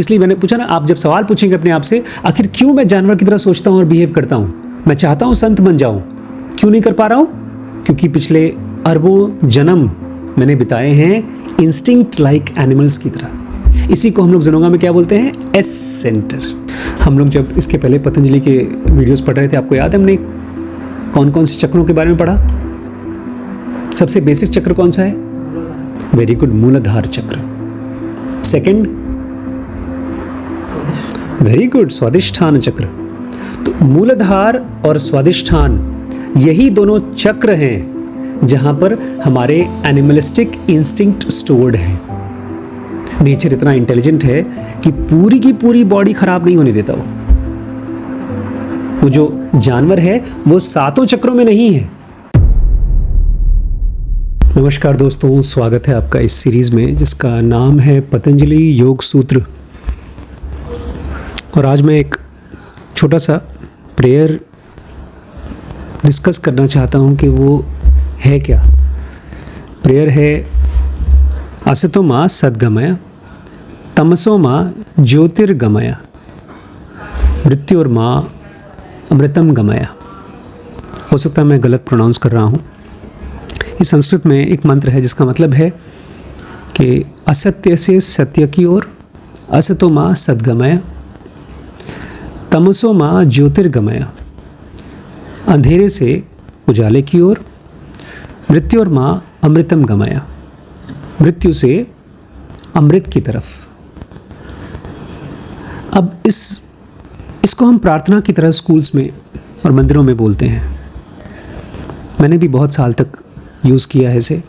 इसलिए मैंने पूछा ना, आप जब सवाल पूछेंगे अपने आप से, आखिर क्यों मैं जानवर की तरह सोचता हूँ और बिहेव करता हूँ, मैं चाहता हूँ संत बन जाऊँ, क्यों नहीं कर पा रहा हूँ? क्योंकि पिछले अरबों जन्म मैंने बिताए हैं इंस्टिंक्ट लाइक एनिमल्स की तरह। इसी को हम लोग ज़ेनोगा में क्या बोलते हैं? S centre. हम लोग जब इसके पहले पतंजलि के वीडियोस पढ़ रहे थे, आपको याद है हमने कौन कौन से चक्रों के बारे में पढ़ा? सबसे बेसिक चक्र कौन सा है? वेरी गुड, मूलाधार चक्र। सेकंड, वेरी गुड, स्वादिष्ठान चक्र। तो मूलाधार और स्वादिष्ठान यही दोनों चक्र हैं जहां पर हमारे एनिमलिस्टिक इंस्टिंक्ट स्टोर्ड है। नेचर इतना इंटेलिजेंट है कि पूरी की पूरी बॉडी खराब नहीं होने देता। वो जो जानवर है वो सातों चक्रों में नहीं है। नमस्कार दोस्तों, स्वागत है आपका इस सीरीज में जिसका नाम है पतंजलि योग सूत्र। और आज मैं एक छोटा सा प्रेयर डिस्कस करना चाहता हूं कि वो है क्या। प्रेयर है असतो मा सद्गमय, तमसो मा ज्योतिर्गमय, मृत्योर्मा अमृतम गमय। हो सकता है मैं गलत प्रोनाउंस कर रहा हूँ। इस संस्कृत में एक मंत्र है जिसका मतलब है कि असत्य से सत्य की ओर, असतो मा सद्गमय, तमसो मा ज्योतिर्गमय, अंधेरे से उजाले की ओर, मृत्योर्मा अमृतम गमय, मृत्यु से अमृत की तरफ। अब इसको हम प्रार्थना की तरह स्कूल्स में और मंदिरों में बोलते हैं। मैंने भी बहुत साल तक यूज़ किया है इसे,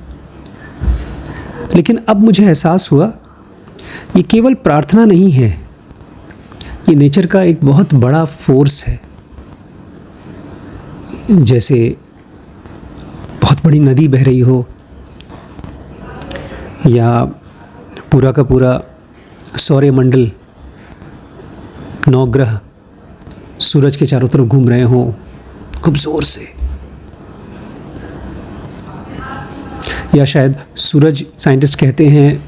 लेकिन अब मुझे एहसास हुआ ये केवल प्रार्थना नहीं है, ये नेचर का एक बहुत बड़ा फोर्स है। जैसे बहुत बड़ी नदी बह रही हो, या पूरा का पूरा सौरमंडल 9 ग्रह सूरज के चारों तरफ घूम रहे हों खूब जोर से, या शायद सूरज, साइंटिस्ट कहते हैं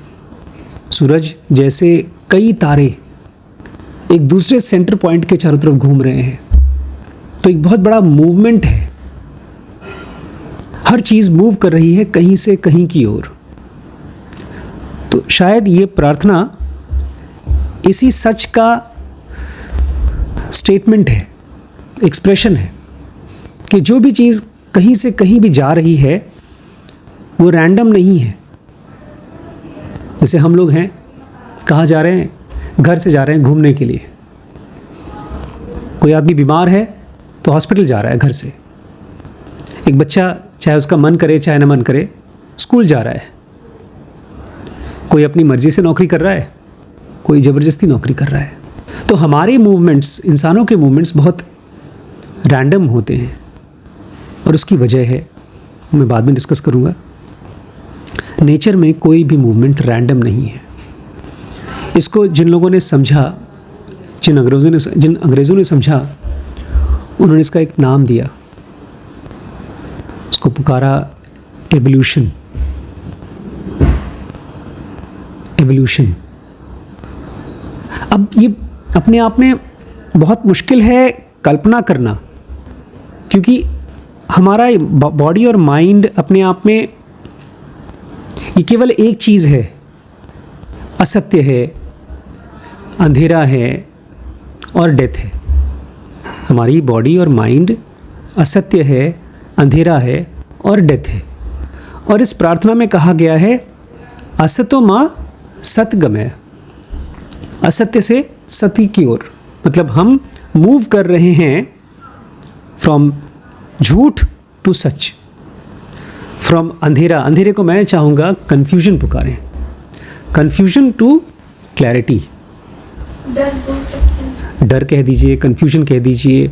सूरज जैसे कई तारे एक दूसरे सेंटर पॉइंट के चारों तरफ घूम रहे हैं। तो एक बहुत बड़ा मूवमेंट है, हर चीज़ मूव कर रही है कहीं से कहीं की ओर। तो शायद ये प्रार्थना इसी सच का स्टेटमेंट है, एक्सप्रेशन है कि जो भी चीज़ कहीं से कहीं भी जा रही है वो रैंडम नहीं है। जैसे हम लोग हैं, कहाँ जा रहे हैं? घर से जा रहे हैं घूमने के लिए। कोई आदमी बीमार है तो हॉस्पिटल जा रहा है घर से। एक बच्चा, चाहे उसका मन करे चाहे ना मन करे, स्कूल जा रहा है। कोई अपनी मर्जी से नौकरी कर रहा है, कोई ज़बरदस्ती नौकरी कर रहा है। तो हमारे मूवमेंट्स, इंसानों के मूवमेंट्स बहुत रैंडम होते हैं और उसकी वजह है, मैं बाद में डिस्कस करूँगा। नेचर में कोई भी मूवमेंट रैंडम नहीं है। इसको जिन लोगों ने समझा, जिन अंग्रेज़ों ने समझा, उन्होंने इसका एक नाम दिया, उसको पुकारा एवोल्यूशन। एवोल्यूशन। अब ये अपने आप में बहुत मुश्किल है कल्पना करना, क्योंकि हमारा बॉडी और माइंड अपने आप में ये केवल एक चीज़ है, असत्य है, अंधेरा है और डेथ है। हमारी बॉडी और माइंड असत्य है, अंधेरा है और डेथ है। और इस प्रार्थना में कहा गया है असतो मा सतगमय, असत्य से सत्य की ओर। मतलब हम मूव कर रहे हैं फ्रॉम झूठ टू सच, फ्रॉम अंधेरा, अंधेरे को मैं चाहूँगा कन्फ्यूजन पुकारें, कन्फ्यूजन टू क्लैरिटी। डर कह दीजिए, कन्फ्यूजन कह दीजिए,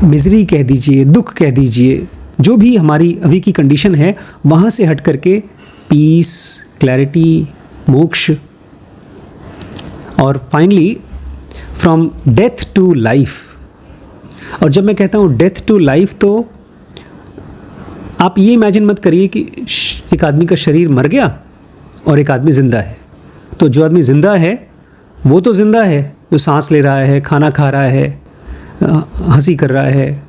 मिजरी कह दीजिए, दुख कह दीजिए, जो भी हमारी अभी की कंडीशन है वहाँ से हट करके पीस, क्लैरिटी, मोक्ष। और finally from death to life. और जब मैं कहता हूँ डेथ टू लाइफ, तो आप ये इमेजिन मत करिए कि एक आदमी का शरीर मर गया और एक आदमी ज़िंदा है। तो जो आदमी ज़िंदा है वो तो ज़िंदा है, जो सांस ले रहा है, खाना खा रहा है, हंसी कर रहा है,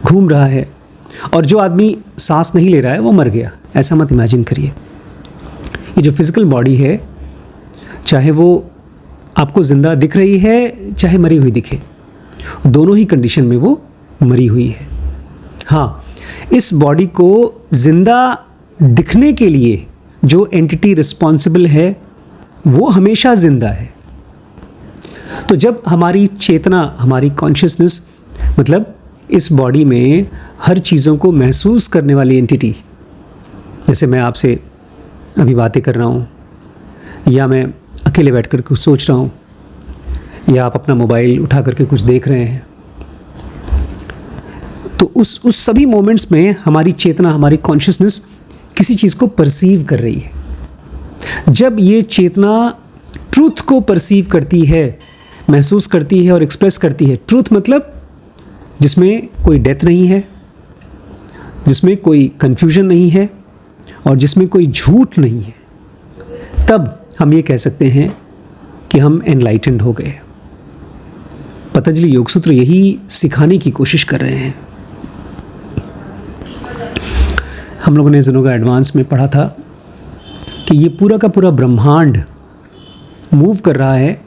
घूम रहा है, और जो आदमी सांस नहीं ले रहा है वो मर गया। ऐसा मत इमेजिन करिए। ये जो फिज़िकल बॉडी है, चाहे वो आपको ज़िंदा दिख रही है चाहे मरी हुई दिखे, दोनों ही कंडीशन में वो मरी हुई है। हाँ, इस बॉडी को ज़िंदा दिखने के लिए जो एंटिटी रिस्पॉन्सिबल है वो हमेशा ज़िंदा है। तो जब हमारी चेतना, हमारी कॉन्शियसनेस, मतलब इस बॉडी में हर चीज़ों को महसूस करने वाली एंटिटी, जैसे मैं आपसे अभी बातें कर रहा हूँ, या मैं अकेले बैठ कर कुछ सोच रहा हूँ, या आप अपना मोबाइल उठा करके कुछ देख रहे हैं, तो उस सभी मोमेंट्स में हमारी चेतना, हमारी कॉन्शियसनेस किसी चीज़ को परसीव कर रही है। जब ये चेतना ट्रूथ को परसीव करती है, महसूस करती है और एक्सप्रेस करती है, ट्रूथ मतलब जिसमें कोई डेथ नहीं है, जिसमें कोई कन्फ्यूजन नहीं है और जिसमें कोई झूठ नहीं है, तब हम ये कह सकते हैं कि हम एनलाइटेंड हो गए। पतंजलि योग सूत्र यही सिखाने की कोशिश कर रहे हैं। हम लोगों ने ज़ेनोगा एडवांस में पढ़ा था कि ये पूरा का पूरा ब्रह्मांड मूव कर रहा है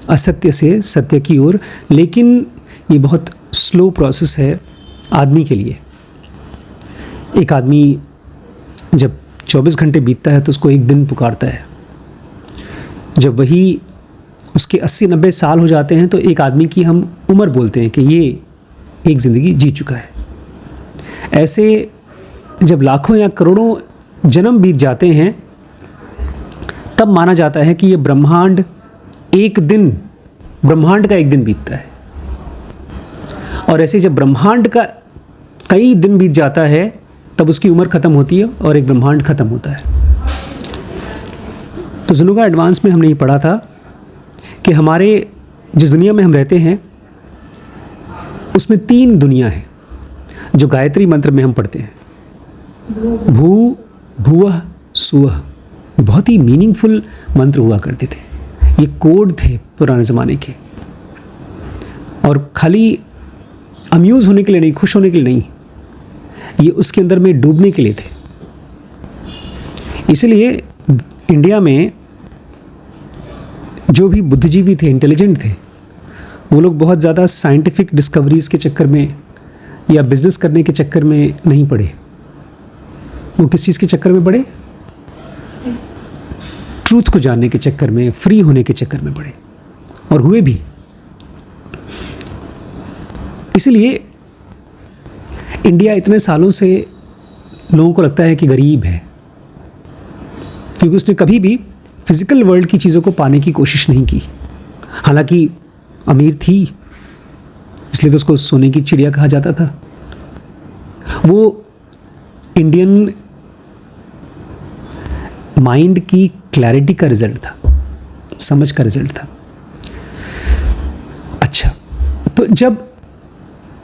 असत्य से सत्य की ओर, लेकिन ये बहुत स्लो प्रोसेस है आदमी के लिए। एक आदमी जब 24 घंटे बीतता है तो उसको एक दिन पुकारता है। जब वही उसके 80-90 साल हो जाते हैं तो एक आदमी की हम उम्र बोलते हैं कि ये एक ज़िंदगी जी चुका है। ऐसे जब लाखों या करोड़ों जन्म बीत जाते हैं तब माना जाता है कि ये ब्रह्मांड का एक दिन बीतता है। और ऐसे जब ब्रह्मांड का कई दिन बीत जाता है तब उसकी उम्र ख़त्म होती है और एक ब्रह्मांड ख़त्म होता है। तो ज़ेनोगा एडवांस में हमने ये पढ़ा था कि हमारे जिस दुनिया में हम रहते हैं उसमें 3 दुनिया है जो गायत्री मंत्र में हम पढ़ते हैं। भू भुवः सुवः, बहुत ही मीनिंगफुल मंत्र हुआ करते थे। ये कोड थे पुराने ज़माने के, और खाली अम्यूज़ होने के लिए नहीं, खुश होने के लिए नहीं, ये उसके अंदर में डूबने के लिए थे। इसलिए इंडिया में जो भी बुद्धिजीवी थे, इंटेलिजेंट थे, वो लोग बहुत ज़्यादा साइंटिफिक डिस्कवरीज़ के चक्कर में या बिज़नेस करने के चक्कर में नहीं पड़े। वो किस चीज़ के चक्कर में पड़े? ट्रूथ को जानने के चक्कर में, फ्री होने के चक्कर में पड़े, और हुए भी। इसलिए इंडिया इतने सालों से लोगों को लगता है कि गरीब है, क्योंकि उसने कभी भी फिज़िकल वर्ल्ड की चीज़ों को पाने की कोशिश नहीं की। हालांकि अमीर थी, इसलिए तो उसको सोने की चिड़िया कहा जाता था। वो इंडियन माइंड की क्लैरिटी का रिजल्ट था, समझ का रिजल्ट था। अच्छा, तो जब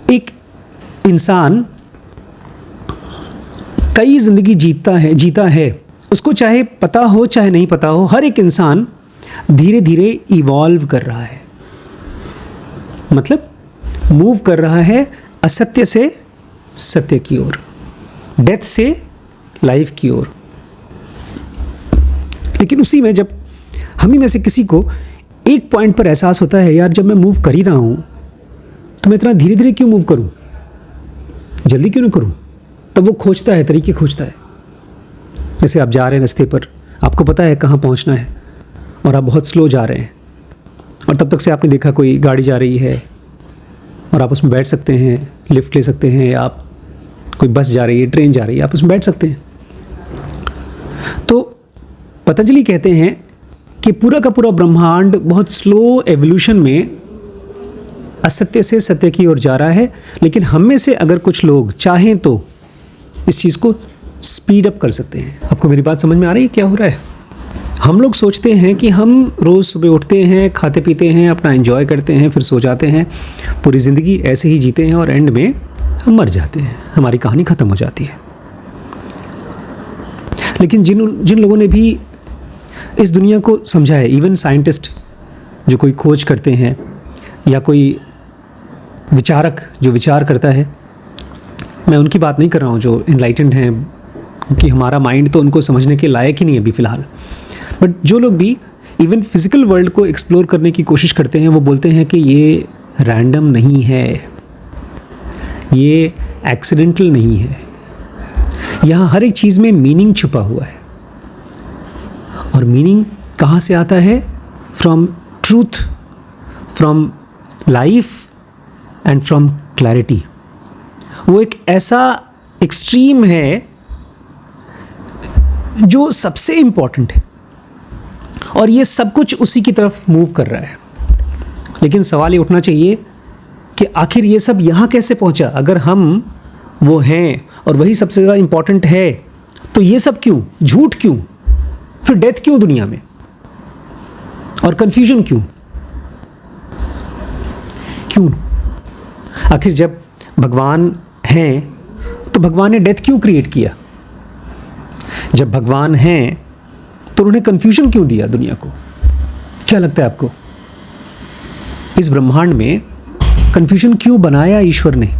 एक इंसान कई जिंदगी जीता है, उसको चाहे पता हो चाहे नहीं पता हो, हर एक इंसान धीरे धीरे इवॉल्व कर रहा है, मतलब मूव कर रहा है असत्य से सत्य की ओर, डेथ से लाइफ की ओर। लेकिन उसी में जब हम ही में से किसी को एक पॉइंट पर एहसास होता है, यार जब मैं मूव कर ही रहा हूँ तो मैं इतना धीरे धीरे क्यों मूव करूँ, जल्दी क्यों नहीं करूँ, तब वो खोजता है, तरीके खोजता है। जैसे आप जा रहे हैं रास्ते पर, आपको पता है कहाँ पहुँचना है और आप बहुत स्लो जा रहे हैं, और तब तक से आपने देखा कोई गाड़ी जा रही है और आप उसमें बैठ सकते हैं, लिफ्ट ले सकते हैं, या आप कोई बस जा रही है, ट्रेन जा रही है, आप उसमें बैठ सकते हैं। तो पतंजलि कहते हैं कि पूरा का पूरा ब्रह्मांड बहुत स्लो एवोल्यूशन में असत्य से सत्य की ओर जा रहा है, लेकिन हम में से अगर कुछ लोग चाहें तो इस चीज़ को स्पीड अप कर सकते हैं। आपको मेरी बात समझ में आ रही है क्या हो रहा है? हम लोग सोचते हैं कि हम रोज़ सुबह उठते हैं, खाते पीते हैं, अपना एंजॉय करते हैं, फिर सो जाते हैं, पूरी ज़िंदगी ऐसे ही जीते हैं और एंड में हम मर जाते हैं, हमारी कहानी ख़त्म हो जाती है। लेकिन जिन लोगों ने भी इस दुनिया को समझा है। इवन साइंटिस्ट जो कोई खोज करते हैं या कोई विचारक जो विचार करता है, मैं उनकी बात नहीं कर रहा हूँ जो इनलाइटेंड हैं, क्योंकि हमारा माइंड तो उनको समझने के लायक ही नहीं है अभी फ़िलहाल। बट जो लोग भी इवन फिज़िकल वर्ल्ड को एक्सप्लोर करने की कोशिश करते हैं, वो बोलते हैं कि ये रैंडम नहीं है, ये एक्सीडेंटल नहीं है, यहाँ हर एक चीज़ में मीनिंग छुपा हुआ है। और मीनिंग कहाँ से आता है? From truth, from life and from clarity. वो एक ऐसा एक्सट्रीम है जो सबसे इम्पॉर्टेंट है, और ये सब कुछ उसी की तरफ मूव कर रहा है। लेकिन सवाल ये उठना चाहिए कि आखिर ये सब यहाँ कैसे पहुँचा? अगर हम वो हैं और वही सबसे ज़्यादा इम्पॉर्टेंट है, तो ये सब क्यों? झूठ क्यों? फिर डेथ क्यों दुनिया में? और कन्फ्यूजन क्यों? क्यों? आखिर जब भगवान हैं तो भगवान ने डेथ क्यों क्रिएट किया? जब भगवान हैं तो उन्होंने कन्फ्यूजन क्यों दिया दुनिया को? क्या लगता है आपको? इस ब्रह्मांड में कन्फ्यूजन क्यों बनाया ईश्वर ने?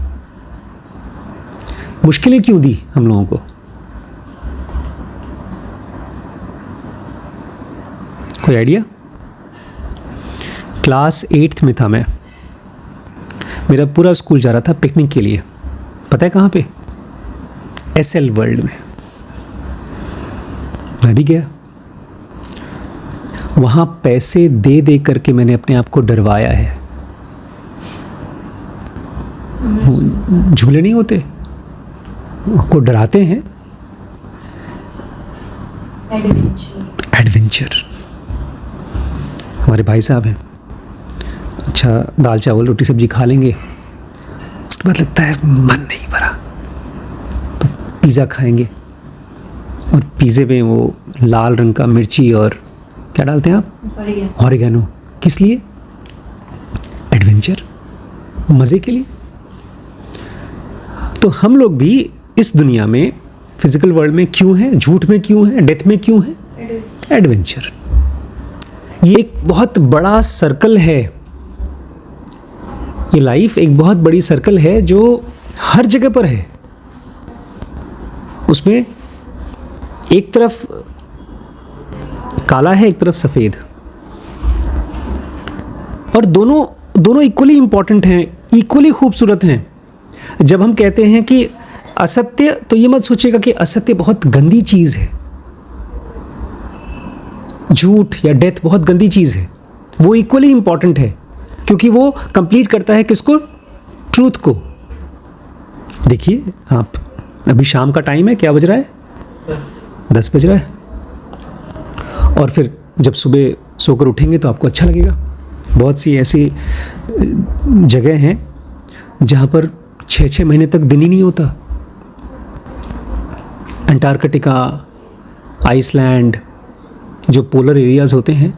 मुश्किलें क्यों दी हम लोगों को? कोई आइडिया? क्लास 8th में था मैं, मेरा पूरा स्कूल जा रहा था पिकनिक के लिए। पता है कहाँ पे? SL वर्ल्ड में। मैं भी गया। वहाँ पैसे दे दे करके मैंने अपने आप को डरवाया है। झूले नहीं होते, को डराते हैं। एडवेंचर। हमारे भाई साहब हैं, अच्छा दाल चावल रोटी सब्जी खा लेंगे, उसके बाद लगता है मन नहीं भरा तो पिज़्ज़ा खाएंगे, और पिज़्ज़े में वो लाल रंग का मिर्ची और क्या डालते हैं आप? ऑरिगेनो। किस लिए? एडवेंचर, मज़े के लिए। तो हम लोग भी इस दुनिया में फिजिकल वर्ल्ड में क्यों हैं? झूठ में क्यों हैं? डेथ में क्यों हैं? एडवेंचर। ये एक बहुत बड़ा सर्कल है। ये लाइफ एक बहुत बड़ी सर्कल है जो हर जगह पर है। उसमें एक तरफ काला है, एक तरफ सफ़ेद, और दोनों इक्वली इंपॉर्टेंट हैं, इक्वली खूबसूरत हैं। जब हम कहते हैं कि असत्य, तो ये मत सोचिएगा कि असत्य बहुत गंदी चीज़ है, झूठ या डेथ बहुत गंदी चीज़ है। वो इक्वली इंपॉर्टेंट है, क्योंकि वो कंप्लीट करता है किसको? ट्रूथ को। देखिए आप, अभी शाम का टाइम है, क्या बज रहा है? 10 बज रहा है। और फिर जब सुबह सोकर उठेंगे तो आपको अच्छा लगेगा। बहुत सी ऐसी जगह हैं जहाँ पर 6-6 महीने तक दिन ही नहीं होता। अंटार्कटिका, आइसलैंड, जो पोलर एरियाज़ होते हैं,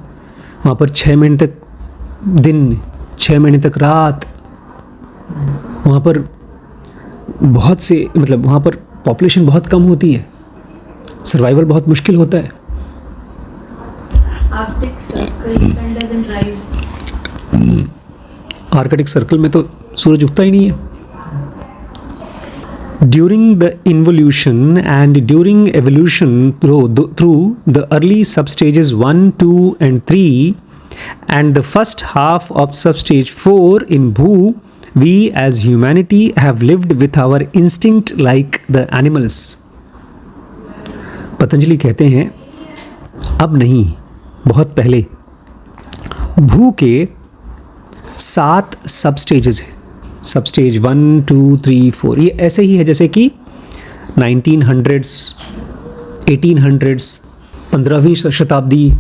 वहाँ पर 6 महीने तक दिन, 6 महीने तक रात। वहाँ पर बहुत से, मतलब वहाँ पर पॉपुलेशन बहुत कम होती है, सर्वाइवल बहुत मुश्किल होता है। आर्कटिक सर्कल में तो सूरज उगता ही नहीं है। During the involution and during evolution through the early substages 1, 2 and 3 and the first half of substage 4 in Bhu, we as humanity have lived with our instinct like the animals. Patanjali कहते हैं अब नहीं, बहुत पहले भू के 7 सबस्टेजेस हैं। सबस्टेज 1, 2, 3, 4, ये ऐसे ही है जैसे कि 1900s, 1800s, 15वीं शताब्दी,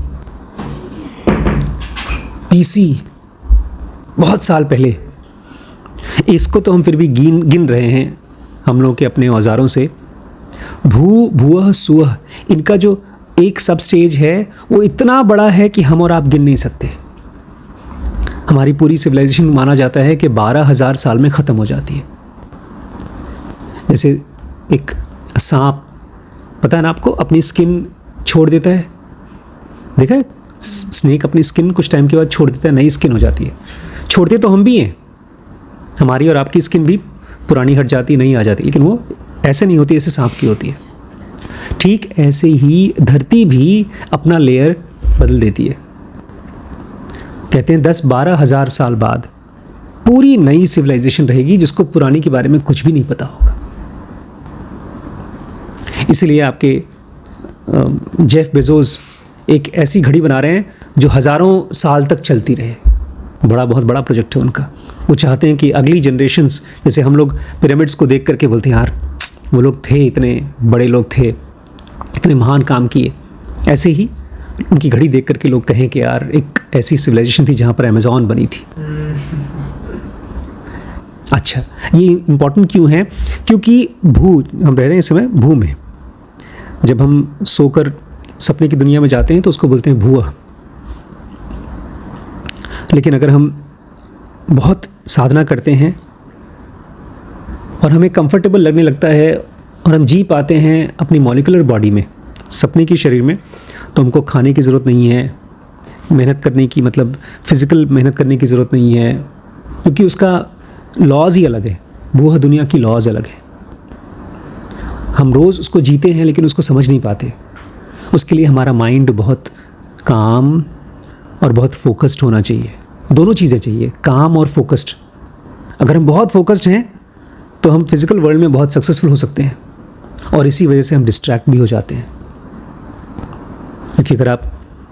PC, बहुत साल पहले। इसको तो हम फिर भी गिन रहे हैं हम लोग के अपने औजारों से। भूअः सुअः, इनका जो एक सब स्टेज है वो इतना बड़ा है कि हम और आप गिन नहीं सकते। हमारी पूरी सिविलाइजेशन माना जाता है कि 12,000 साल में ख़त्म हो जाती है। जैसे एक सांप, पता है ना आपको, अपनी स्किन छोड़ देता है देखा है स्नेक अपनी स्किन कुछ टाइम के बाद छोड़ देता है, नई स्किन हो जाती है। छोड़ते तो हम भी हैं, हमारी और आपकी स्किन भी पुरानी हट जाती, नई आ जाती, लेकिन वो ऐसे नहीं होती जैसे सांप की होती है। ठीक ऐसे ही धरती भी अपना लेयर बदल देती है। कहते हैं 10-12 हज़ार साल बाद पूरी नई सिविलाइजेशन रहेगी जिसको पुरानी के बारे में कुछ भी नहीं पता होगा। इसलिए आपके जेफ बेजोस एक ऐसी घड़ी बना रहे हैं जो हज़ारों साल तक चलती रहे। बहुत बड़ा प्रोजेक्ट है उनका। वो चाहते हैं कि अगली जनरेशन्स, जैसे हम लोग पिरामिड्स को देख करके बोलते हैं यार वो लोग थे, इतने बड़े लोग थे, इतने महान काम किए, ऐसे ही उनकी घड़ी देख करके लोग कहें कि यार एक ऐसी सिविलाइजेशन थी जहाँ पर अमेज़ॉन बनी थी। अच्छा, ये इम्पॉर्टेंट क्यों है? क्योंकि हम रह रहे हैं इस समय भू में। जब हम सोकर सपने की दुनिया में जाते हैं तो उसको बोलते हैं भूआ। लेकिन अगर हम बहुत साधना करते हैं और हमें कंफर्टेबल लगने लगता है और हम जी पाते हैं अपनी मॉलिक्यूलर बॉडी में, सपने की शरीर में, तो हमको खाने की ज़रूरत नहीं है, मेहनत करने की, मतलब फिज़िकल मेहनत करने की ज़रूरत नहीं है, क्योंकि उसका लॉज ही अलग है। भूहा दुनिया की लॉज अलग है। हम रोज़ उसको जीते हैं लेकिन उसको समझ नहीं पाते। उसके लिए हमारा माइंड बहुत काम और बहुत फोकस्ड होना चाहिए। दोनों चीज़ें चाहिए, काम और फोकस्ड। अगर हम बहुत फोकस्ड हैं तो हम फिज़िकल वर्ल्ड में बहुत सक्सेसफुल हो सकते हैं, और इसी वजह से हम डिस्ट्रैक्ट भी हो जाते हैं। क्योंकि अगर आप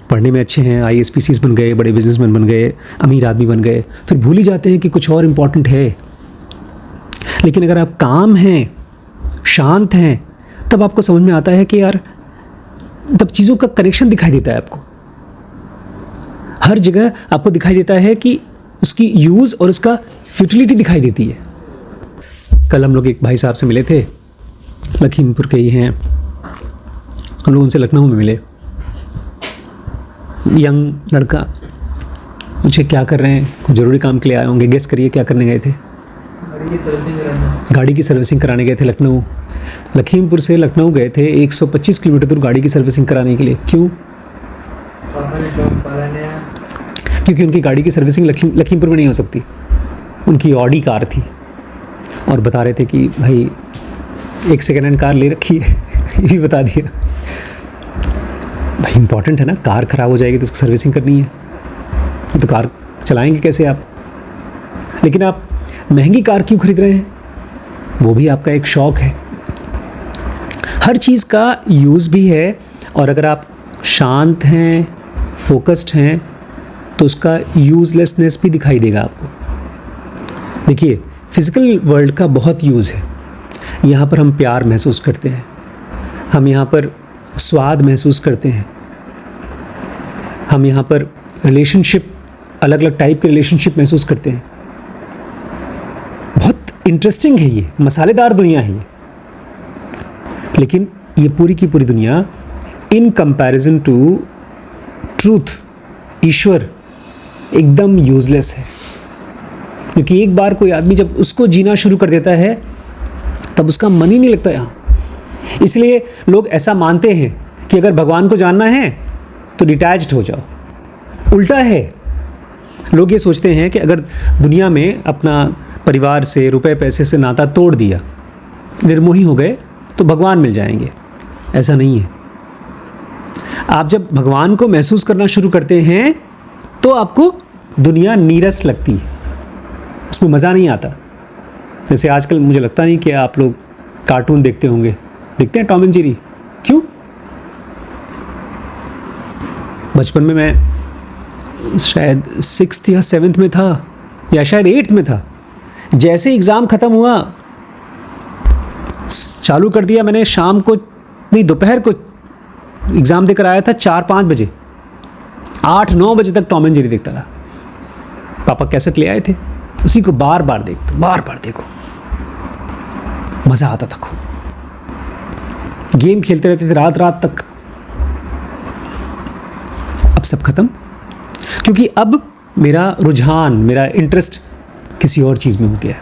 पढ़ने में अच्छे हैं, IAS बन गए, बड़े बिजनेसमैन बन गए, अमीर आदमी बन गए, फिर भूल ही जाते हैं कि कुछ और इम्पॉर्टेंट है। लेकिन अगर आप काम हैं, शांत हैं, तब आपको समझ में आता है कि यार, तब चीज़ों का कनेक्शन दिखाई देता है आपको। हर जगह आपको दिखाई देता है कि उसकी यूज़ और उसका फ्यूटिलिटी दिखाई देती है। कल हम लोग एक भाई साहब से मिले थे, लखीमपुर के ही हैं, हम लोग उनसे लखनऊ में मिले। यंग लड़का, मुझे क्या कर रहे हैं, कुछ ज़रूरी काम के लिए आए होंगे, गेस करिए क्या करने गए थे? गाड़ी की सर्विसिंग कराने गए थे लखनऊ। लखीमपुर से लखनऊ गए थे 125 किलोमीटर दूर गाड़ी की सर्विसिंग कराने के लिए। क्यों? क्योंकि उनकी गाड़ी की सर्विसिंग लखीमपुर में नहीं हो सकती। उनकी ऑडी कार थी और बता रहे थे कि भाई एक सेकेंड हैंड कार ले रखी है। ये भी बता दिया। भाई इंपॉर्टेंट है ना, कार ख़राब हो जाएगी तो उसको सर्विसिंग करनी है, तो कार चलाएंगे कैसे आप? लेकिन आप महंगी कार क्यों खरीद रहे हैं? वो भी आपका एक शौक़ है। हर चीज़ का यूज़ भी है, और अगर आप शांत हैं, फोकस्ड हैं, तो उसका यूज़लेसनेस भी दिखाई देगा आपको। देखिए, फिज़िकल वर्ल्ड का बहुत यूज़ है। यहाँ पर हम प्यार महसूस करते हैं, हम यहाँ पर स्वाद महसूस करते हैं, हम यहाँ पर रिलेशनशिप, अलग अलग टाइप के रिलेशनशिप महसूस करते हैं। बहुत इंटरेस्टिंग है ये, मसालेदार दुनिया है ये। लेकिन ये पूरी की पूरी दुनिया इन कंपैरिजन टू ट्रूथ, ईश्वर, एकदम यूज़लेस है। क्योंकि एक बार कोई आदमी जब उसको जीना शुरू कर देता है तब उसका मन ही नहीं लगता यहाँ। इसलिए लोग ऐसा मानते हैं कि अगर भगवान को जानना है तो डिटैच्ड हो जाओ। उल्टा है, लोग ये सोचते हैं कि अगर दुनिया में अपना परिवार से, रुपए पैसे से नाता तोड़ दिया, निर्मोही हो गए, तो भगवान मिल जाएंगे। ऐसा नहीं है। आप जब भगवान को महसूस करना शुरू करते हैं तो आपको दुनिया नीरस लगती है, उसमें मज़ा नहीं आता। जैसे आजकल मुझे लगता नहीं कि आप लोग कार्टून देखते होंगे। देखते हैं टॉम एंड जेरी? क्यों? बचपन में मैं शायद 6th या 7th में था, या शायद 8th में था। जैसे एग्ज़ाम ख़त्म हुआ, चालू कर दिया मैंने। शाम को नहीं, दोपहर को एग्ज़ाम देकर आया था 4-5 बजे, 8-9 बजे तक टॉम एंड जेरी देखता था। पापा कैसेट ले आए थे, उसी को बार बार देखो, मज़ा आता था खूब। गेम खेलते रहते थे रात रात तक। अब सब खत्म, क्योंकि अब मेरा रुझान, मेरा इंटरेस्ट किसी और चीज़ में हो गया है।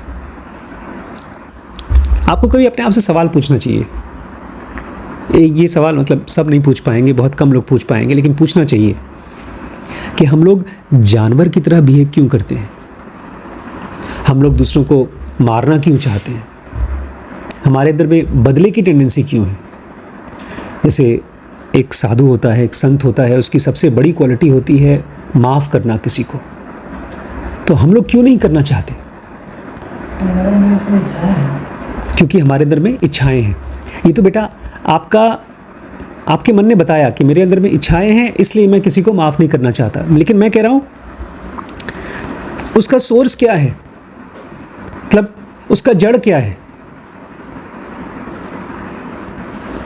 आपको कभी अपने आप से सवाल पूछना चाहिए ये सवाल मतलब सब नहीं पूछ पाएंगे, बहुत कम लोग पूछ पाएंगे, लेकिन पूछना चाहिए कि हम लोग जानवर की तरह बिहेव क्यों करते हैं? हम लोग दूसरों को मारना क्यों चाहते हैं? हमारे अंदर में बदले की टेंडेंसी क्यों है? जैसे एक साधु होता है, एक संत होता है, उसकी सबसे बड़ी क्वालिटी होती है माफ़ करना किसी को। तो हम लोग क्यों नहीं करना चाहते? क्योंकि हमारे अंदर में इच्छाएं हैं। ये तो बेटा आपके मन ने बताया कि मेरे अंदर में इच्छाएं हैं, इसलिए मैं किसी को माफ़ नहीं करना चाहता। लेकिन मैं कह रहा हूँ उसका सोर्स क्या है, मतलब उसका जड़ क्या है?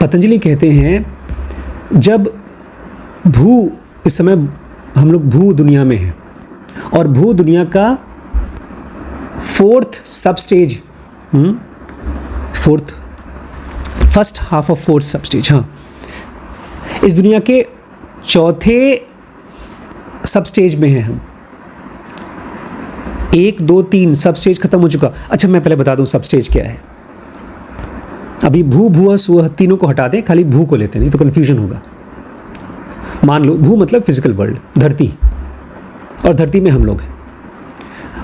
पतंजलि कहते हैं जब इस समय हम लोग भू दुनिया में हैं और भू दुनिया का फर्स्ट हाफ ऑफ फोर्थ सब स्टेज, हाँ, इस दुनिया के चौथे सब स्टेज में हैं हम। 1, 2, 3 सब स्टेज खत्म हो चुका। अच्छा, मैं पहले बता दूं सब स्टेज क्या है। अभी भू भुआ सुअ तीनों को हटा दें, खाली भू को लेते हैं, नहीं तो कन्फ्यूजन होगा। मान लो भू मतलब फिजिकल वर्ल्ड, धरती, और धरती में हम लोग हैं,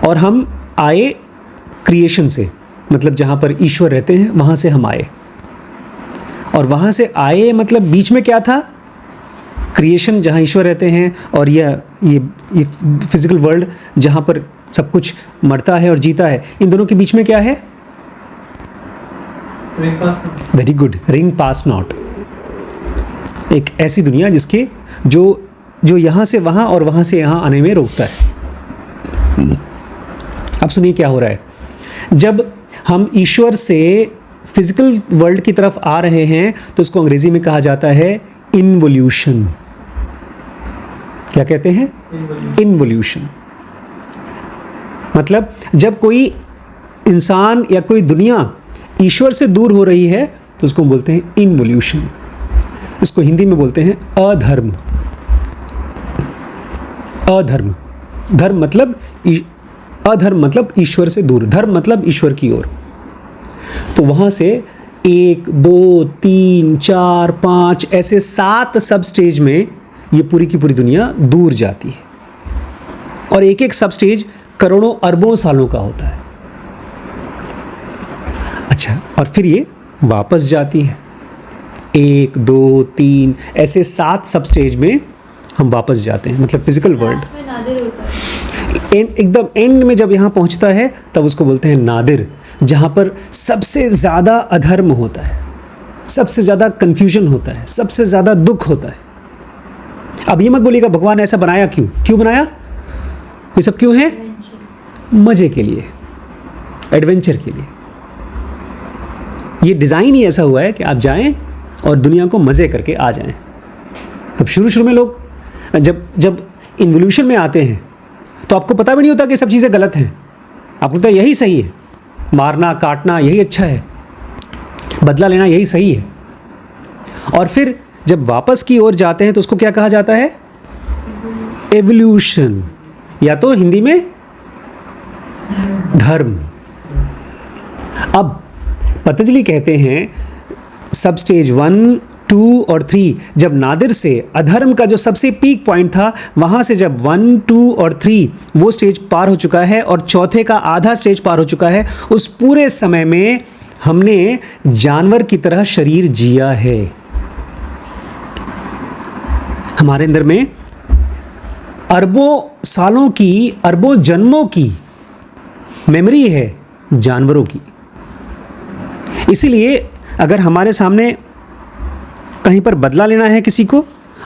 और हम आए क्रिएशन से, मतलब जहाँ पर ईश्वर रहते हैं वहाँ से हम आए, और वहाँ से आए मतलब बीच में क्या था? क्रिएशन जहाँ ईश्वर रहते हैं, और ये फिजिकल वर्ल्ड जहाँ पर सब कुछ मरता है और जीता है। इन दोनों के बीच में क्या है? Very good, ring pass not. एक ऐसी दुनिया जिसके जो यहाँ से वहाँ और वहाँ से यहाँ आने में रोकता है। अब सुनिए क्या हो रहा है। जब हम ईश्वर से फिजिकल वर्ल्ड की तरफ आ रहे हैं तो उसको अंग्रेजी में कहा जाता है इन्वोल्यूशन। क्या कहते हैं? इन्वोल्यूशन। मतलब जब कोई इंसान या कोई दुनिया ईश्वर से दूर हो रही है तो उसको बोलते हैं इन्वोल्यूशन। इसको हिंदी में बोलते हैं अधर्म। अधर्म, धर्म मतलब अधर्म मतलब ईश्वर से दूर, धर्म मतलब ईश्वर की ओर। तो वहां से 1, 2, 3, 4, 5 ऐसे 7 सब स्टेज में ये पूरी की पूरी दुनिया दूर जाती है, और एक एक सब स्टेज करोड़ों अरबों सालों का होता है। अच्छा, और फिर ये वापस जाती है। 1, 2, 3 ऐसे 7 सब स्टेज में हम वापस जाते हैं, मतलब फिजिकल वर्ल्ड। एकदम एंड में जब यहाँ पहुँचता है तब उसको बोलते हैं नादिर, जहाँ पर सबसे ज़्यादा अधर्म होता है, सबसे ज़्यादा कन्फ्यूजन होता है, सबसे ज़्यादा दुख होता है। अब ये मत बोलिएगा भगवान ऐसा बनाया क्यों बनाया? ये सब क्यों है? मज़े के लिए, एडवेंचर के लिए। ये डिज़ाइन ही ऐसा हुआ है कि आप जाएं और दुनिया को मज़े करके आ जाएं। तब शुरू में लोग जब इन्वोल्यूशन में आते हैं तो आपको पता भी नहीं होता कि सब चीज़ें गलत हैं। आपको लगता है यही सही है, मारना काटना यही अच्छा है, बदला लेना यही सही है। और फिर जब वापस की ओर जाते हैं तो उसको क्या कहा जाता है? एवोल्यूशन, या तो हिंदी में धर्म। अब पतंजलि कहते हैं सब स्टेज 1, 2 और 3, जब नादिर से अधर्म का जो सबसे पीक पॉइंट था वहाँ से जब 1, 2 और 3 वो स्टेज पार हो चुका है और चौथे का आधा स्टेज पार हो चुका है, उस पूरे समय में हमने जानवर की तरह शरीर जिया है। हमारे अंदर में अरबों सालों की, अरबों जन्मों की मेमोरी है जानवरों की। इसीलिए अगर हमारे सामने कहीं पर बदला लेना है किसी को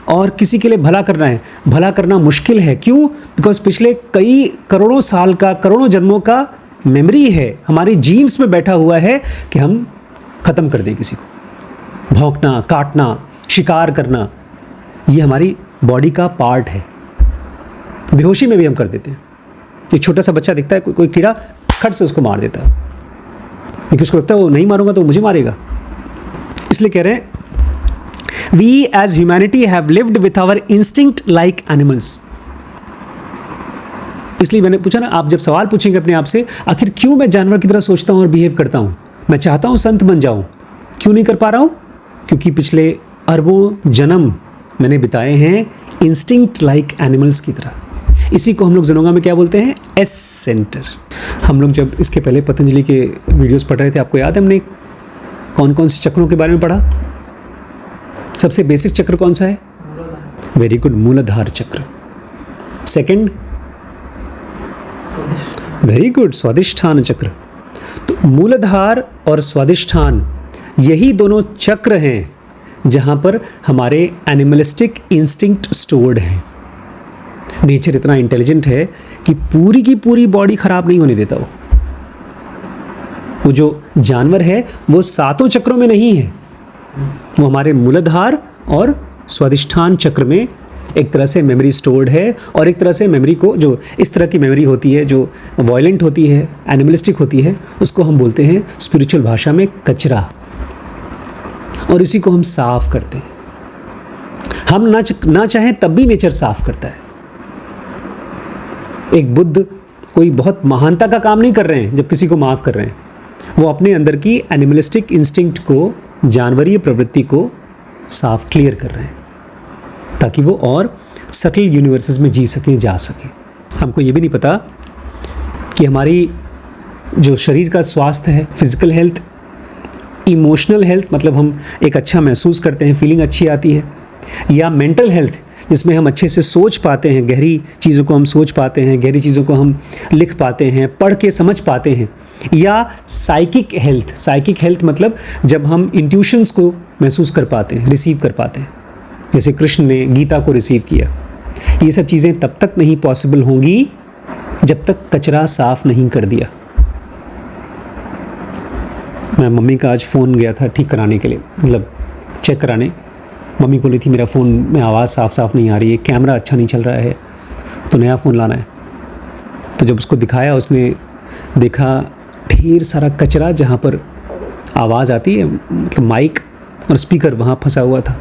और किसी के लिए भला करना है, भला करना मुश्किल है। क्यों? बिकॉज पिछले कई करोड़ों साल का, करोड़ों जन्मों का मेमोरी है, हमारी जीन्स में बैठा हुआ है कि हम ख़त्म कर दें किसी को। भौंकना, काटना, शिकार करना, ये हमारी बॉडी का पार्ट है। बेहोशी में भी हम कर देते हैं। एक छोटा सा बच्चा दिखता है, कोई कीड़ा, खट से उसको मार देता है, क्योंकि उसको लगता है वो नहीं मारूंगा तो मुझे मारेगा। इसलिए कह रहे हैं we as humanity have lived with our instinct like animals। इसलिए मैंने पूछा ना, आप जब सवाल पूछेंगे अपने आप से, आखिर क्यों मैं जानवर की तरह सोचता हूं और बिहेव करता हूं? मैं चाहता हूं संत बन जाऊं, क्यों नहीं कर पा रहा हूं? क्योंकि पिछले अरबों जन्म मैंने बिताए हैं इंस्टिंक्ट लाइक एनिमल्स की तरह। इसी को हम लोग जनोगा में क्या बोलते हैं? S centre. हम लोग जब इसके पहले पतंजलि के वीडियोस पढ़ रहे थे, आपको याद है हमने कौन कौन से चक्रों के बारे में पढ़ा? सबसे बेसिक चक्र कौन सा है? वेरी गुड, मूलाधार चक्र। सेकंड, वेरी गुड, स्वादिष्ठान चक्र। तो मूलाधार और स्वादिष्ठान यही दोनों चक्र हैं जहां पर हमारे एनिमलिस्टिक इंस्टिंक्ट स्टोर्ड हैं। नेचर इतना इंटेलिजेंट है कि पूरी की पूरी बॉडी खराब नहीं होने देता। वो जो जानवर है वो सातों चक्रों में नहीं है, वो हमारे मूलाधार और स्वादिष्ठान चक्र में एक तरह से मेमोरी स्टोर्ड है। और एक तरह से मेमोरी को, जो इस तरह की मेमोरी होती है जो वायलेंट होती है, एनिमलिस्टिक होती है, उसको हम बोलते हैं स्पिरिचुअल भाषा में कचरा। और इसी को हम साफ करते हैं। हम ना चाहें तब भी नेचर साफ करता है। एक बुद्ध कोई बहुत महानता का काम नहीं कर रहे हैं जब किसी को माफ कर रहे हैं, वो अपने अंदर की एनिमलिस्टिक इंस्टिंक्ट को, जानवरीय प्रवृत्ति को साफ क्लियर कर रहे हैं ताकि वो और सटल यूनिवर्सेस में जी सकें, जा सकें। हमको ये भी नहीं पता कि हमारी जो शरीर का स्वास्थ्य है, फिजिकल हेल्थ, इमोशनल हेल्थ, मतलब हम एक अच्छा महसूस करते हैं, फीलिंग अच्छी आती है, या मेंटल हेल्थ जिसमें हम अच्छे से सोच पाते हैं, गहरी चीज़ों को हम सोच पाते हैं, गहरी चीज़ों को हम लिख पाते हैं, पढ़ के समझ पाते हैं, या साइकिक हेल्थ। साइकिक हेल्थ मतलब जब हम इंट्यूशंस को महसूस कर पाते हैं, रिसीव कर पाते हैं, जैसे कृष्ण ने गीता को रिसीव किया। ये सब चीज़ें तब तक नहीं पॉसिबल होंगी जब तक कचरा साफ नहीं कर दिया। मैं मम्मी का आज फ़ोन गया था ठीक कराने के लिए, मतलब चेक कराने। मम्मी बोली थी मेरा फ़ोन में आवाज़ साफ नहीं आ रही है, कैमरा अच्छा नहीं चल रहा है, तो नया फ़ोन लाना है। तो जब उसको दिखाया, उसने देखा ढेर सारा कचरा जहाँ पर आवाज़ आती है, मतलब माइक और स्पीकर वहाँ फंसा हुआ था।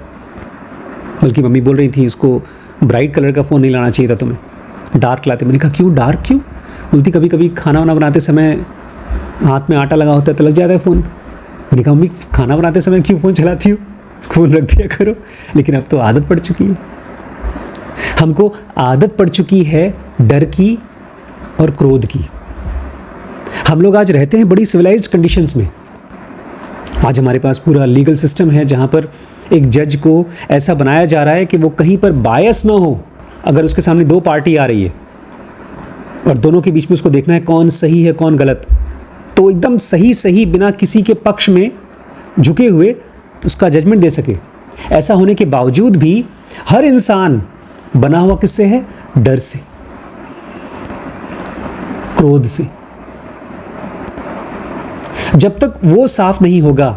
बल्कि मम्मी बोल रही थी इसको ब्राइट कलर का फ़ोन नहीं लाना चाहिए था तुम्हें, डार्क लाते। मैंने कहा क्यों डार्क क्यों? बोलती कभी कभी खाना वाना बनाते समय हाथ में आटा लगा होता है तो लग जाता है फ़ोन। मैंने कहा मम्मी खाना बनाते समय क्यों फ़ोन चलाती हो, फ़ोन रख दिया करो। लेकिन अब तो आदत पड़ चुकी है, हमको आदत पड़ चुकी है डर की और क्रोध की। हम लोग आज रहते हैं बड़ी सिविलाइज्ड कंडीशंस में। आज हमारे पास पूरा लीगल सिस्टम है जहाँ पर एक जज को ऐसा बनाया जा रहा है कि वो कहीं पर बायस ना हो। अगर उसके सामने दो पार्टी आ रही है और दोनों के बीच में उसको देखना है कौन सही है कौन गलत, तो एकदम सही बिना किसी के पक्ष में झुके हुए उसका जजमेंट दे सके। ऐसा होने के बावजूद भी हर इंसान बना हुआ किससे है? डर से, क्रोध से। जब तक वो साफ नहीं होगा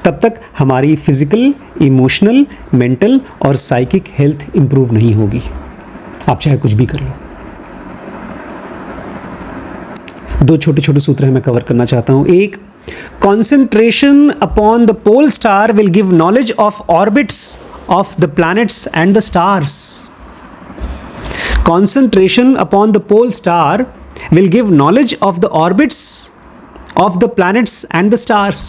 तब तक हमारी फिजिकल, इमोशनल, मेंटल और साइकिक हेल्थ इंप्रूव नहीं होगी, आप चाहे कुछ भी कर लो। दो छोटे छोटे सूत्र हैं, मैं कवर करना चाहता हूं। एक, concentration upon the pole star will give knowledge of orbits of the planets and the stars. Concentration upon the pole star will give knowledge of the orbits of the planets and the stars.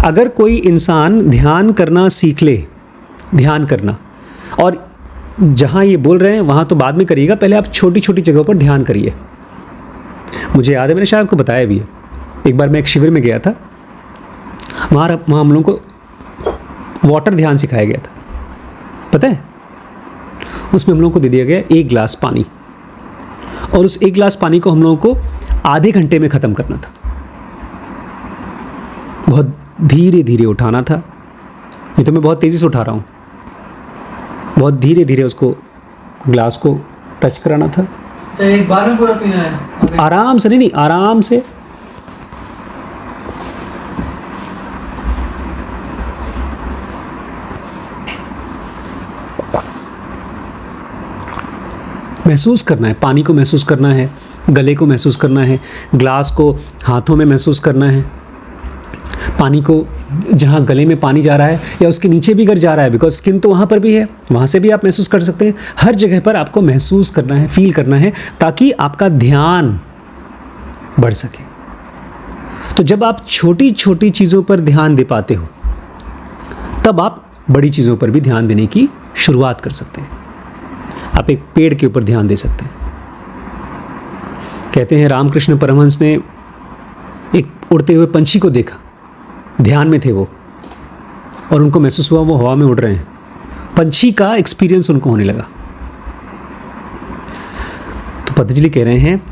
अगर कोई इंसान ध्यान करना सीख ले, ध्यान करना, और जहाँ ये बोल रहे हैं वहाँ तो बाद में करिएगा, पहले आप छोटी छोटी जगहों पर ध्यान करिए। मुझे याद है, मैंने शायद आपको बताया भी है, एक बार मैं एक शिविर में गया था, वहाँ हम लोगों को वाटर ध्यान सिखाया गया था। पता है, उसमें हम लोगों को दे दिया गया 1 गिलास पानी, और उस 1 गिलास पानी को हम लोगों को आधे घंटे में ख़त्म करना था। बहुत धीरे धीरे उठाना था, ये तो मैं बहुत तेज़ी से उठा रहा हूँ। बहुत धीरे धीरे उसको, ग्लास को टच कराना था। एक बार में पूरा पीना है? आराम से, नहीं आराम से। महसूस करना है, पानी को महसूस करना है, गले को महसूस करना है, ग्लास को हाथों में महसूस करना है। पानी को जहाँ गले में पानी जा रहा है या उसके नीचे भी अगर जा रहा है, बिकॉज स्किन तो वहाँ पर भी है, वहाँ से भी आप महसूस कर सकते हैं। हर जगह पर आपको महसूस करना है, फील करना है, ताकि आपका ध्यान बढ़ सके। तो जब आप छोटी छोटी चीज़ों पर ध्यान दे पाते हो तब आप बड़ी चीज़ों पर भी ध्यान देने की शुरुआत कर सकते हैं। आप एक पेड़ के ऊपर ध्यान दे सकते हैं। कहते हैं रामकृष्ण परमहंस ने एक उड़ते हुए पंछी को देखा, ध्यान में थे वो, और उनको महसूस हुआ वो हवा में उड़ रहे हैं। पंछी का एक्सपीरियंस उनको होने लगा। तो पतंजलि कह रहे हैं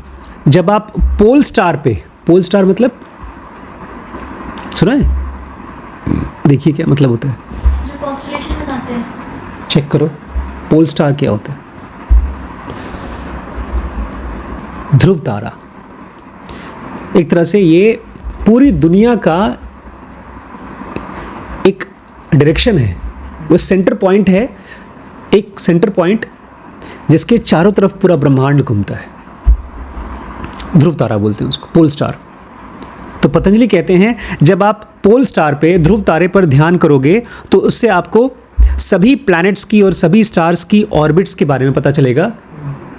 जब आप पोल स्टार पे, पोल स्टार मतलब सुना है? देखिए क्या मतलब होता है, जो कॉन्स्टलेशन बनाते हैं। चेक करो पोल स्टार क्या होता है। ध्रुव तारा, एक तरह से ये पूरी दुनिया का एक डायरेक्शन है, वो सेंटर पॉइंट है, एक सेंटर पॉइंट जिसके चारों तरफ पूरा ब्रह्मांड घूमता है। ध्रुव तारा बोलते हैं उसको, पोल स्टार। तो पतंजलि कहते हैं जब आप पोल स्टार पे, ध्रुव तारे पर ध्यान करोगे तो उससे आपको सभी प्लैनेट्स की और सभी स्टार्स की ऑर्बिट्स के बारे में पता चलेगा,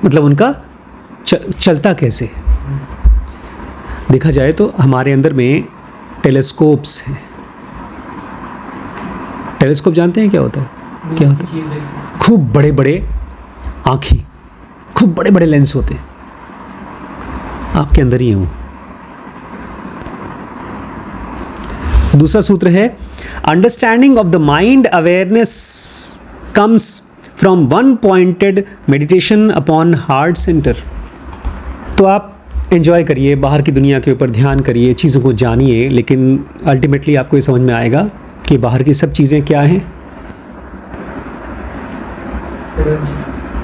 मतलब उनका चलता कैसे। देखा जाए तो हमारे अंदर में टेलीस्कोप्स हैं। टेलीस्कोप जानते हैं क्या होता है? क्या होता है? खूब बड़े बड़े आँखें, खूब बड़े बड़े लेंस होते हैं, आपके अंदर ही है वो। दूसरा सूत्र है understanding of the mind awareness comes from one pointed meditation upon heart centre. तो आप एंजॉय करिए, बाहर की दुनिया के ऊपर ध्यान करिए, चीज़ों को जानिए, लेकिन अल्टीमेटली आपको ये समझ में आएगा कि बाहर की सब चीज़ें क्या हैं,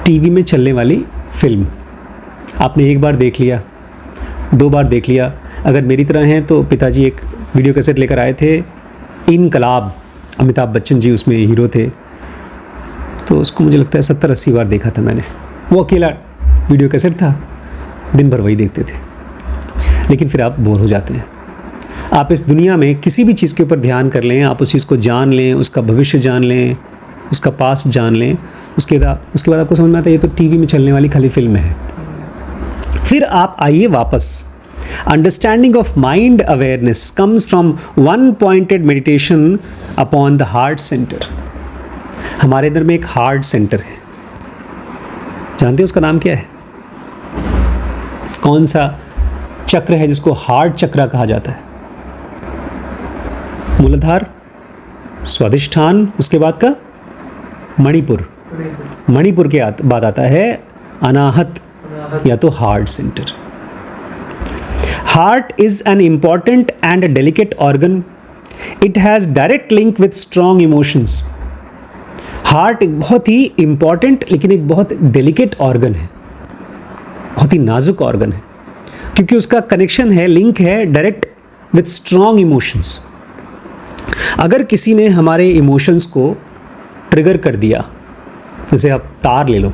टीवी में चलने वाली फिल्म। आपने एक बार देख लिया, 2 बार देख लिया। अगर मेरी तरह हैं तो पिताजी एक वीडियो कैसेट लेकर आए थे, इनकलाब, अमिताभ बच्चन जी उसमें हीरो थे, तो उसको मुझे लगता है 70-80 बार देखा था मैंने। वो अकेला वीडियो कैसेट था, दिन भर वही देखते थे। लेकिन फिर आप बोर हो जाते हैं। आप इस दुनिया में किसी भी चीज़ के ऊपर ध्यान कर लें, आप उस चीज़ को जान लें, उसका भविष्य जान लें, उसका पास्ट जान लें, उसके बाद आपको समझ में आता है ये तो टीवी में चलने वाली खाली फिल्म है। फिर आप आइए वापस। Understanding of mind awareness comes from one pointed meditation upon the heart centre. हमारे अंदर में एक हार्ट सेंटर है, जानते हैं उसका नाम क्या है? कौन सा चक्र है जिसको हार्ट चक्र कहा जाता है? मूलाधार, स्वादिष्ठान, उसके बाद का मणिपुर, मणिपुर के बाद आता है अनाहत या तो heart centre. Heart is an important and delicate organ, it has direct link with strong emotions. Heart एक बहुत ही इंपॉर्टेंट लेकिन एक बहुत डेलिकेट ऑर्गन है, बहुत ही नाजुक ऑर्गन है, क्योंकि उसका कनेक्शन है, लिंक है डायरेक्ट विथ स्ट्रॉन्ग इमोशंस। अगर किसी ने हमारे इमोशंस को ट्रिगर कर दिया, जैसे आप तार ले लो,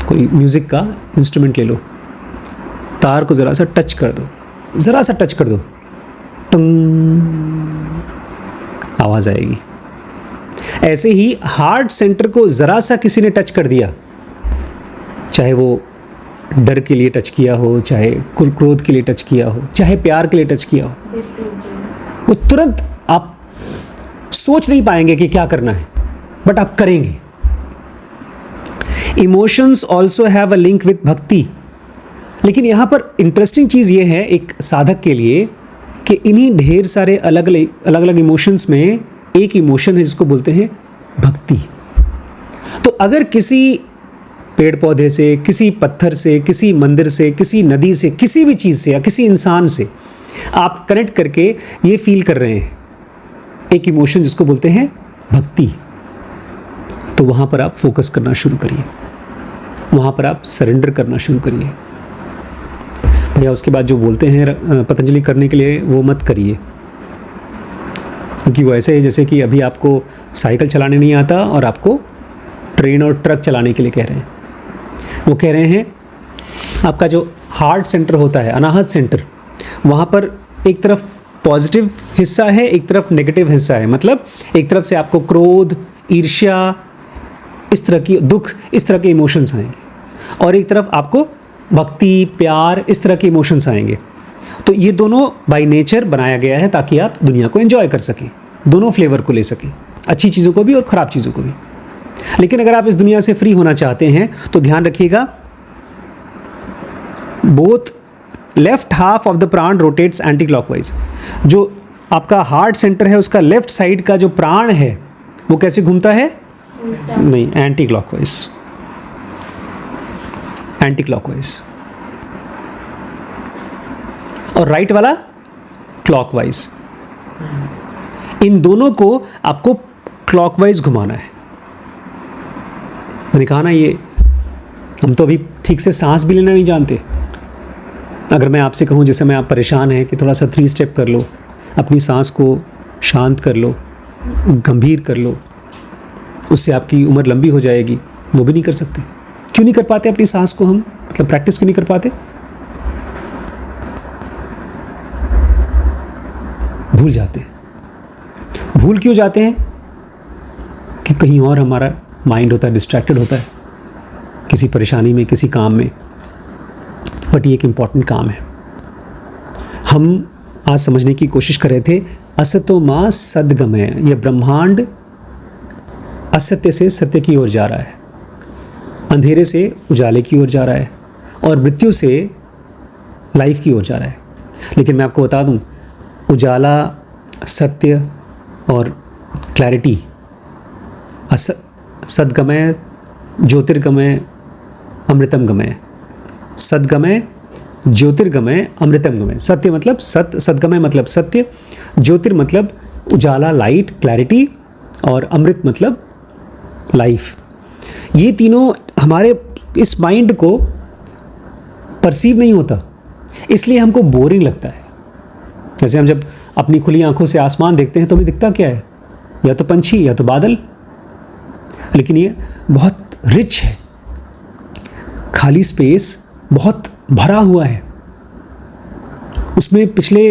कोई म्यूज़िक का इंस्ट्रूमेंट ले लो, तार को ज़रा सा टच कर दो, ज़रा सा टच कर दो, टंग आवाज़ आएगी। ऐसे ही हार्ट सेंटर को ज़रा सा किसी ने टच कर दिया, चाहे वो डर के लिए टच किया हो, चाहे क्रोध के लिए टच किया हो, चाहे प्यार के लिए टच किया हो, वो तुरंत आप सोच नहीं पाएंगे कि क्या करना है, बट आप करेंगे। Emotions also have a link with भक्ति। लेकिन यहाँ पर इंटरेस्टिंग चीज़ ये है एक साधक के लिए कि इन्हीं ढेर सारे अलग अलग इमोशंस में एक इमोशन है जिसको बोलते हैं भक्ति। तो अगर किसी पेड़ पौधे से, किसी पत्थर से, किसी मंदिर से, किसी नदी से, किसी भी चीज़ से या किसी इंसान से आप कनेक्ट करके ये फील कर रहे हैं एक इमोशन जिसको बोलते हैं भक्ति, तो वहाँ पर आप फोकस करना शुरू करिए, वहाँ पर आप सरेंडर करना शुरू करिए। भैया उसके बाद जो बोलते हैं पतंजलि करने के लिए वो मत करिए, क्योंकि वो ऐसे है जैसे कि अभी आपको साइकिल चलाने नहीं आता और आपको ट्रेन और ट्रक चलाने के लिए कह रहे हैं। वो कह रहे हैं आपका जो हार्ट सेंटर होता है, अनाहत सेंटर, वहाँ पर एक तरफ पॉजिटिव हिस्सा है, एक तरफ नेगेटिव हिस्सा है। मतलब एक तरफ से आपको क्रोध, ईर्ष्या, इस तरह की दुख, इस तरह के इमोशंस आएंगे, और एक तरफ आपको भक्ति, प्यार, इस तरह के इमोशंस आएंगे। तो ये दोनों बाय नेचर बनाया गया है ताकि आप दुनिया को एंजॉय कर सकें। दोनों फ्लेवर को ले सके, अच्छी चीज़ों को भी और ख़राब चीज़ों को भी। लेकिन अगर आप इस दुनिया से फ्री होना चाहते हैं तो ध्यान रखिएगा, both left half of the प्राण रोटेट्स एंटी क्लॉकवाइज। जो आपका हार्ट सेंटर है उसका लेफ्ट साइड का जो प्राण है वो कैसे घूमता है? उल्टा। नहीं, एंटी क्लॉकवाइज, एंटी क्लॉकवाइज। और राइट वाला क्लॉकवाइज। इन दोनों को आपको क्लॉकवाइज घुमाना है। मैंने कहा ना, ये हम तो अभी ठीक से सांस भी लेना नहीं जानते। अगर मैं आपसे कहूँ जैसे मैं आप परेशान हैं कि थोड़ा सा 3 स्टेप कर लो, अपनी सांस को शांत कर लो, गंभीर कर लो, उससे आपकी उम्र लंबी हो जाएगी, वो भी नहीं कर सकते। क्यों नहीं कर पाते अपनी सांस को हम, मतलब प्रैक्टिस क्यों नहीं कर पाते? भूल जाते हैं। भूल क्यों जाते हैं? कि कहीं और हमारा माइंड होता है, डिस्ट्रैक्टेड होता है किसी परेशानी में, किसी काम में। बट ये एक इम्पॉर्टेंट काम है। हम आज समझने की कोशिश कर रहे थे, असतो मां सद्गमय। यह ब्रह्मांड असत्य से सत्य की ओर जा रहा है, अंधेरे से उजाले की ओर जा रहा है, और मृत्यु से लाइफ की ओर जा रहा है। लेकिन मैं आपको बता दूं, उजाला, सत्य और क्लैरिटी, सद्गमय, ज्योतिर्गमय, अमृतमगमय। सद्गमय, ज्योतिर्गमय, अमृतमगमय। सत्य मतलब सत्य, सद्गमय मतलब सत्य, ज्योतिर मतलब उजाला, लाइट, क्लैरिटी, और अमृत मतलब लाइफ। ये तीनों हमारे इस माइंड को परसीव नहीं होता, इसलिए हमको बोरिंग लगता है। जैसे हम जब अपनी खुली आंखों से आसमान देखते हैं तो हमें दिखता क्या है? या तो पंछी या तो बादल। लेकिन ये बहुत रिच है, खाली स्पेस बहुत भरा हुआ है, उसमें पिछले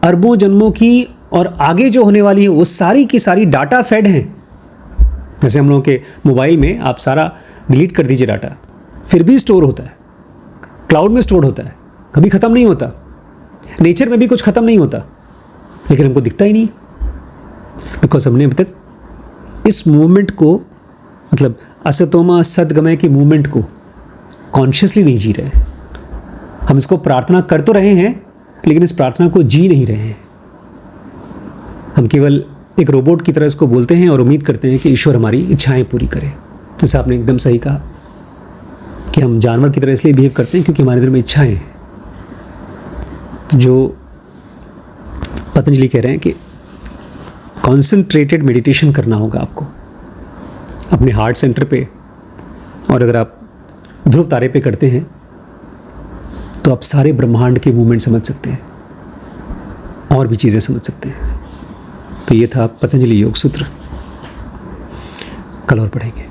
अरबों जन्मों की और आगे जो होने वाली है वो सारी की सारी डाटा फेड हैं। जैसे हम लोगों के मोबाइल में आप सारा डिलीट कर दीजिए डाटा, फिर भी स्टोर होता है, क्लाउड में स्टोर होता है, कभी ख़त्म नहीं होता। नेचर में भी कुछ ख़त्म नहीं होता, लेकिन हमको दिखता ही नहीं, बिकॉज हमने अभी तक इस मूवमेंट को, मतलब असतोमा सद्गमय की मूवमेंट को कॉन्शियसली नहीं जी रहे। हम इसको प्रार्थना कर तो रहे हैं, लेकिन इस प्रार्थना को जी नहीं रहे हैं। हम केवल एक रोबोट की तरह इसको बोलते हैं और उम्मीद करते हैं कि ईश्वर हमारी इच्छाएं पूरी करे। जैसे आपने एकदम सही कहा कि हम जानवर की तरह इसलिए बिहेव करते हैं क्योंकि हमारे दिल में इच्छाएं हैं। जो पतंजलि कह रहे हैं कि कॉन्सेंट्रेटेड मेडिटेशन करना होगा आपको अपने हार्ट सेंटर पे, और अगर आप ध्रुव तारे पे करते हैं तो आप सारे ब्रह्मांड के मूवमेंट समझ सकते हैं और भी चीज़ें समझ सकते हैं। तो ये था पतंजलि योग सूत्र। कल और पढ़ेंगे।